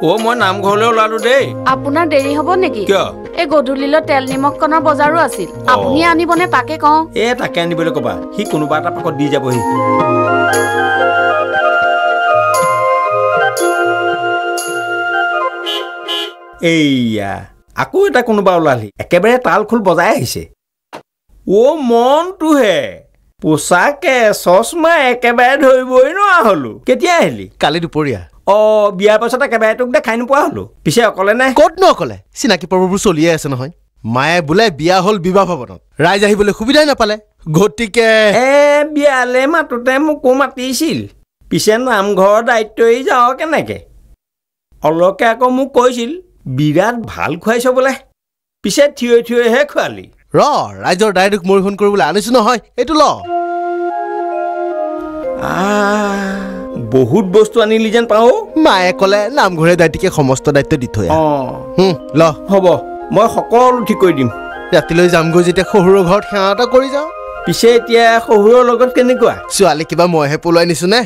ও মই নামঘৰলৈ ওলালো দেই। আপোনাৰ দেৰি হ'ব নেকি? কিয়? এই গধূলিলৈ তেল নিমখ কণৰ বজাৰো আছিল। আপুনি আনিবনে তাকে কওঁ? তাকে আনিবলৈ ক'বা, সি কোনোবা এটা পাকত দি যাবহি। এইয়া আকৌ এটা কোনোবা ওলালি, একেবাৰে তাল খোল বজাই আহিছে। মনটোহে পোচাকে চশমা একেবাৰে ধৰিবই নোৱাৰা হলো। কেতিয়া আহিলি? কালি দুপৰীয়া। বিয়াৰ পাছত একেবাৰে তোক দেখাই নোপোৱা হলো। পিছে অকলে নাই? ক'তনো অকলে, চিনাকি পৰ্ববোৰ চলিয়ে আছে নহয়। মায়ে বোলে বিয়া হ'ল বিবাহ ভৱনত, ৰাইজ আহিবলৈ সুবিধাই নাপালে, গতিকে বিয়ালে মাতোতে মোকো মাতিছিল। পিছে নামঘৰৰ দায়িত্ব এৰি যাওঁ কেনেকে? অলকে আকৌ মোক কৈছিল বিৰাট ভাল খুৱাইছ বোলে। পিছে থিয় থিয়হে খোৱালি। ৰাইজৰ দায় দুখ মৰিহৰণ কৰিবলৈ আনিছো নহয়, এইটো ল। বহুত বস্তু আনিলি যেন পাওঁ। মায়ে ক'লে নামঘৰে দায়িত্বকে সমস্ত দায়িত্ব দি থৈ ল। হ'ব, মই সকলো ঠিক কৰি দিম। ৰাতিলৈ যামগৈ যেতিয়া শহুৰৰ ঘৰত সেৱা এটা কৰি যাওঁ। পিছে এতিয়া শহুৰৰ লগত কেনেকুৱা? ছোৱালী কিবা মইহে পলোৱাই নিছো নে?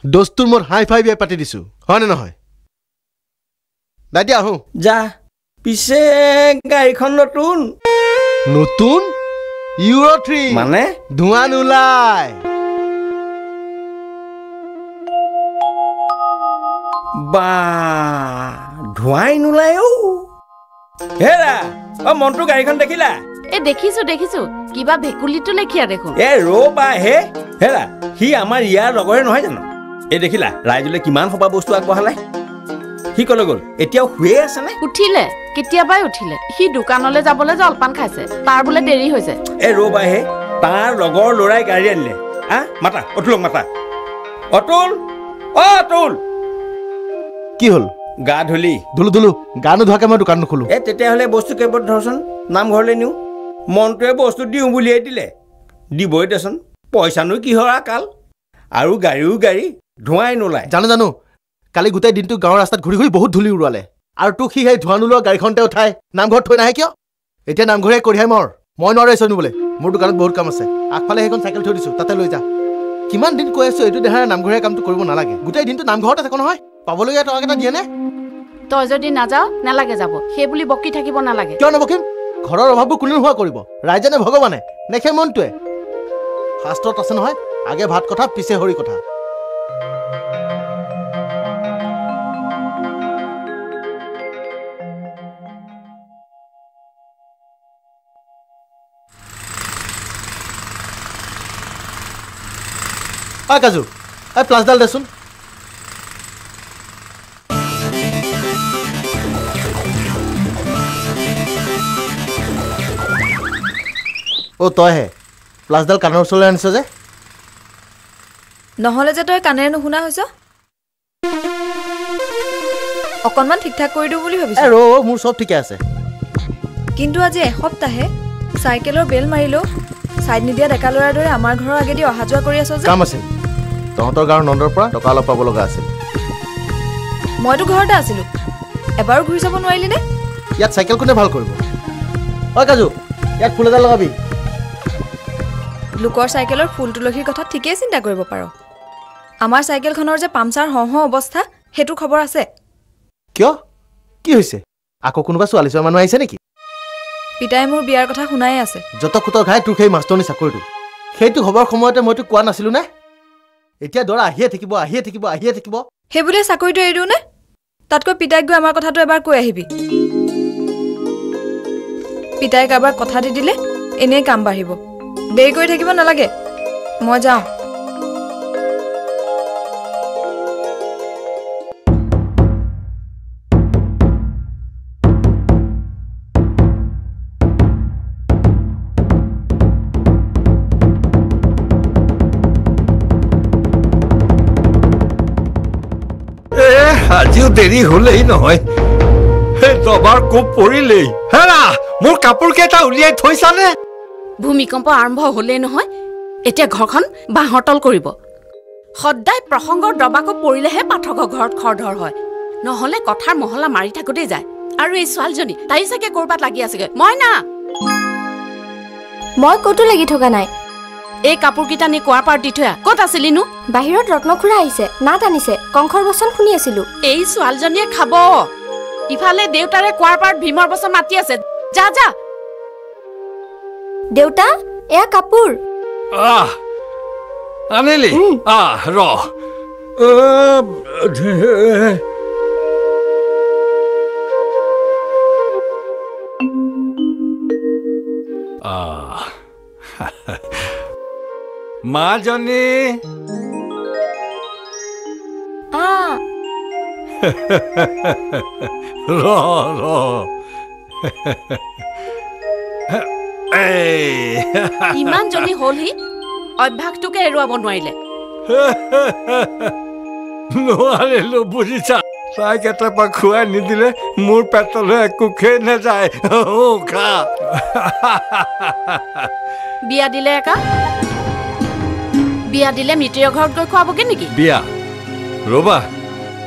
দোস্তুৰ মত হাই ফাই বিয়া পাতি দিছো, হয়নে নহয়? দাইটি আহো যা। পিছে গাড়ীখন নতুন নতুন ইউৰ' 3 মানে ধোঁৱা নোলায়। ধোঁৱাই নোলায়। হেৰা মন্টু গাড়ীখন দেখিলা? দেখিছো কিবা ভেকুলিটো লেখিয়া দেখোন। ৰ'বা হে। হেৰা সি আমাৰ ইয়াৰ লগৰে নহয় জানো? দেখিলা ৰাইজলৈ কিমান সপা বস্তু আগবঢ়ালে। সি কলৈ গ'ল? এতিয়াও শুয়ে আছে নে? উঠিলে, কেতিয়াবাই উঠিলে। সি দোকানলৈ যাবলৈ জলপান খাইছে, তাৰ বোলে দেৰি হৈছে। ৰ'বা হে, তাৰ লগৰ ল'ৰাই গাড়ী আনিলে। মাতা অতুলক মাতা। অতুল, অতুল। কি হ'ল? গা ধুলি? ধুলো। গা নোধোৱাকে মই দোকান নোখোলো। তেতিয়াহ'লে বস্তু কেইপদ ধৰচোন, নামঘৰলৈ নিওঁ। মনটোৱে বস্তু দিওঁ বুলিয়ে দিলে, দিবই দেচোন। পইচানো কিহৰ আকাল? আৰু গাড়ীও গাড়ী, ধোঁৱাই নোলায়। জানো কালি গোটেই দিনটো গাঁৱৰ ৰাস্তাত ঘূৰি ঘূৰি বহুত ধূলি উৰুৱালে। আৰু তোক সি সেই ধোঁৱা নোলোৱা গাড়ীখনতে উঠাই নামঘৰত থৈ নাহে কিয়? এতিয়া নামঘৰে কঢ়িয়াই মই নোৱাৰো এইটো নিবলৈ। মোৰ দোকানত বহুত কাম আছে। আগফালে সেইখন চাইকেল থৈ দিছো, তাতে লৈ যা। কিমান দিন কৈ আছো এইটো দেহাৰে নামঘৰে কামটো কৰিব নালাগে। গোটেই দিনটো নামঘৰতে থাকো নহয়, পাবলগীয়া টকাকেইটা দিয়ে নে? তই যদি নাযাও নালাগে যাব, সেই বুলি বকি থাকিব নালাগে। কিয় নবকিম? ঘৰৰ অভাৱবোৰ কোনে নোহোৱা কৰিব? ৰাইজে নে ভগৱানে? নেখে মনটোৱে? শাস্ত্ৰত আছে নহয়, আগে ভাত কথা পিছে হৰি কথা। কাজু প্লাছডাল দেচোন। তইহে প্লাছডাল কাণৰ ওচৰলৈ আনিছ যে? নহ'লে যে তই কাণেৰে নুশুনা হৈছ। অকণমান ঠিক ঠাক কৰি দিওঁ বুলি ভাবিছো। মোৰ চব ঠিকে আছে। কিন্তু আজি এসপ্তাহে চাইকেলৰ বেল মাৰিলেও চাইড নিদিয়া ডেকা ল'ৰাৰ দৰে আমাৰ ঘৰৰ আগেদি অহা যোৱা কৰি আছ যে। কাম আছিল, তহঁতৰ গাঁৱৰ নন্দৰ পৰা টকা অলপ পাব লগা আছিল। মইতো ঘৰতে আছিলো, এবাৰো ঘূৰি যাব নোৱাৰিলি নে? ইয়াত চাইকেল কোনে ভাল কৰিব? কাজু ইয়াত ফুল এটা লগাবি। লোকৰ চাইকেলৰ ফুল তুলসীৰ কথা ঠিকেই চিন্তা কৰিব পাৰ। আমাৰ চাইকেলখনৰ যে পামচাৰ হওঁ অৱস্থা, সেইটো খবৰ আছে? কিয়? কি হৈছে? আকৌ কোনোবা ছোৱালী চোৱা মানুহ আহিছে নেকি? পিতাই মোৰ বিয়াৰ কথা শুনাই আছে। যত খুটৰ ঘাই তোক সেই মাষ্টৰনী চাকৰিটো, সেইটো খবৰ সময়তে মইতো কোৱা নাছিলো নে? এতিয়া দৰা আহিয়ে থাকিব। সেই বুলিয়ে চাকৰিটো এৰি দিওঁ নে? তাতকৈ পিতাইক গৈ আমাৰ কথাটো এবাৰ কৈ আহিবি। পিতাইক এবাৰ কথা দি দিলে এনেই কাম বাঢ়িব। দেৰি কৰি থাকিব নালাগে, মই যাওঁ। আজিও দেৰি হলেই নহয়, দবাৰ কোপ পৰিলেই। হেৰা মোৰ কাপোৰ কেইটা উলিয়াই থৈছানে? ভূমিকম্প আৰম্ভ হলেই নহয়, এতিয়া ঘৰখন বাঁহৰ তল কৰিব। সদায় প্ৰসংগৰ দবাকোপ পৰিলেহে পাঠকৰ ঘৰত খৰধৰ হয়, নহলে কথাৰ মহলা মাৰি থাকোতেই যায়। আৰু এই ছোৱালীজনী তাই চাগে কৰবাত লাগি আছেগৈ। মই ক'তো লাগি থকা নাই, এই কাপোৰকেইটা নি কুঁৱাৰ পাৰত দি থৈ ক'ত আছিলিনো বাহিৰত ৰত্নখুৰা আহিছে নাট আনিছে কংখৰ বচন শুনি আছিলো এই ছোৱালীজনীয়ে খাব ইফালে দেউতাৰে কুঁৱাৰ পাৰত ভীমৰ বচন মাতি আছে যা যা দেউতা এয়া কাপোৰ আনিলি ৰ মাজনী ৰ ইমান জনী হলহি অভ্যাসটোকে এৰুৱাব নোৱাৰিলে নোৱাৰিলো বুজিছা তাই কেতিয়াবা খুৱাই নিদিলে মোৰ পেটলৈ একোখেই নাযায় খা বিয়া দিলে একা বিয়া দিলে মিতিৰৰ ঘৰত গৈ খুৱাবগে নেকি বিয়া ৰবা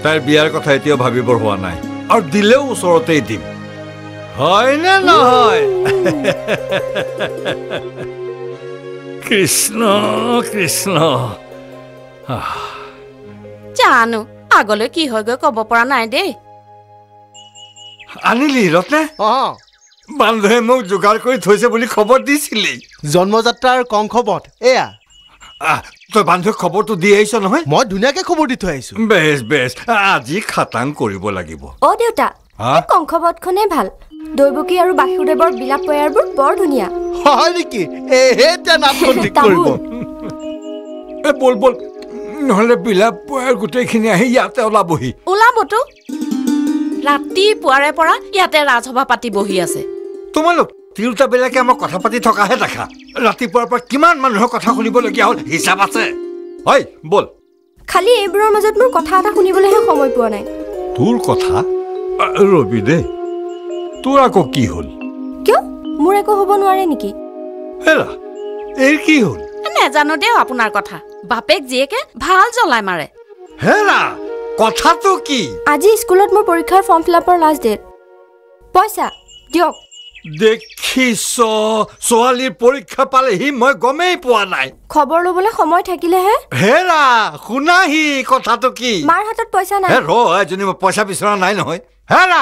তাইৰ বিয়াৰ কথা এতিয়াও ভাবিবৰ হোৱা নাই আৰু দিলেও ওচৰতেই দিম হয় নে নহয় কৃষ্ণ কৃষ্ণ জানো আগলৈ কি হৈ গৈ ক'ব পৰা নাই দেই আনিলি ৰত্নে বান্ধৱে মোক যোগাৰ কৰি থৈছে বুলি খবৰ দিছিলি জন্মযাত্ৰাৰ কংখবধ এয়া তই বান্ধৱে খবৰটো দি আহিছ নহয় মই ধুনীয়াকে খবৰ দি থৈ আহিছো বেছ বেছ আজি খাটাং কৰিব লাগিব অ দেউতা কংখবধখনে ভাল দৈবকী আৰু বাসুদেৱৰ বিলাপ পয়াৰবোৰ বৰ ধুনীয়া হয় নেকি এতিয়া নাটখন ঠিক কৰিব বল বল নহ'লে বিলাপ পয়াৰ গোটেইখিনি আহি ইয়াতে ওলাবহি ওলাবতো ৰাতিপুৱাৰে পৰা ইয়াতে ৰাজসভা পাতি বহি আছে তোমালোক তিৰোতাবিলাকে আমাক কথা পাতি থকাহে দেখা ৰাতিপুৱাৰ পৰা কিমান মানুহৰ কথা শুনিবলগীয়া হ'ল হিচাপ আছে হয় বল খালি এইবোৰৰ মাজত মোৰ কথা এটা শুনিবলৈহে সময় পোৱা নাই তোৰ কথা ৰবি দে তোৰ আকৌ কি হ'ল কিয় মোৰ একো হ'ব নোৱাৰে নেকি হেৰা এই কি হ'ল নেজানো দেও আপোনাৰ কথা বাপেক জীয়েকে ভাল জ্বলাই মাৰে হেৰা কথাটো কি আজি স্কুলত মোৰ পৰীক্ষাৰ ফৰ্ম ফিলাপৰ লাষ্ট ডেট পইচা দিয়ক দেখিছ ছোৱালীৰ পৰীক্ষা পালেহি মই গমেই পোৱা নাই খবৰ ল'বলৈ সময় থাকিলেহে হেৰা শুনাহি কথাটো কি মাৰ হাতত পইচা নাই ৰ এজনী মই পইচা বিচৰা নাই নহয় হেৰা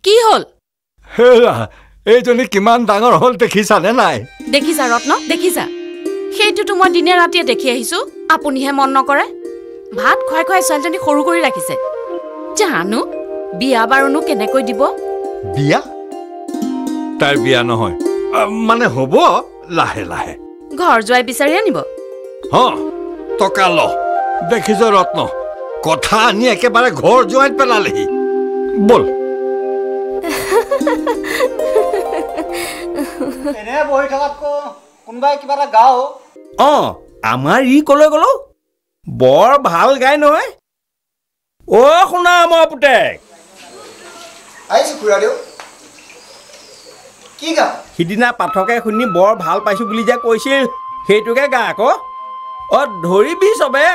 কি হ'ল হেৰা এইজনী কিমান ডাঙৰ হ'ল দেখিছানে নাই দেখিছা ৰত্ন দেখিছা সেইটোতো মই দিনে ৰাতিয়ে দেখি আহিছো আপুনিহে মন নকৰে ভাত খুৱাই খুৱাই ছোৱালীজনী সৰু কৰি ৰাখিছে জানো বিয়া বাৰুনো কেনেকৈ দিব বিয়া তাইৰ বিয়া নহয় মানে হ'ব লাহে লাহে ঘৰ যোৱাই বিচাৰি আনিব টকা ল দেখিছ ৰত্ন কথা আনি একেবাৰে ঘৰ যোৱাইত পেলালেহি বল এনে বহি থকাতকৈ কোনোবাই কিবা এটা গাও আমাৰ ই কলৈ গ'ল বৰ ভাল গাই নহয় শুনা মই পুতেক আহিছো খুৰাদেউ কি গাও সিদিনা পাঠকে শুনি বৰ ভাল পাইছো বুলি যে কৈছিল সেইটোকে গা আকৌ ধৰিবি চবে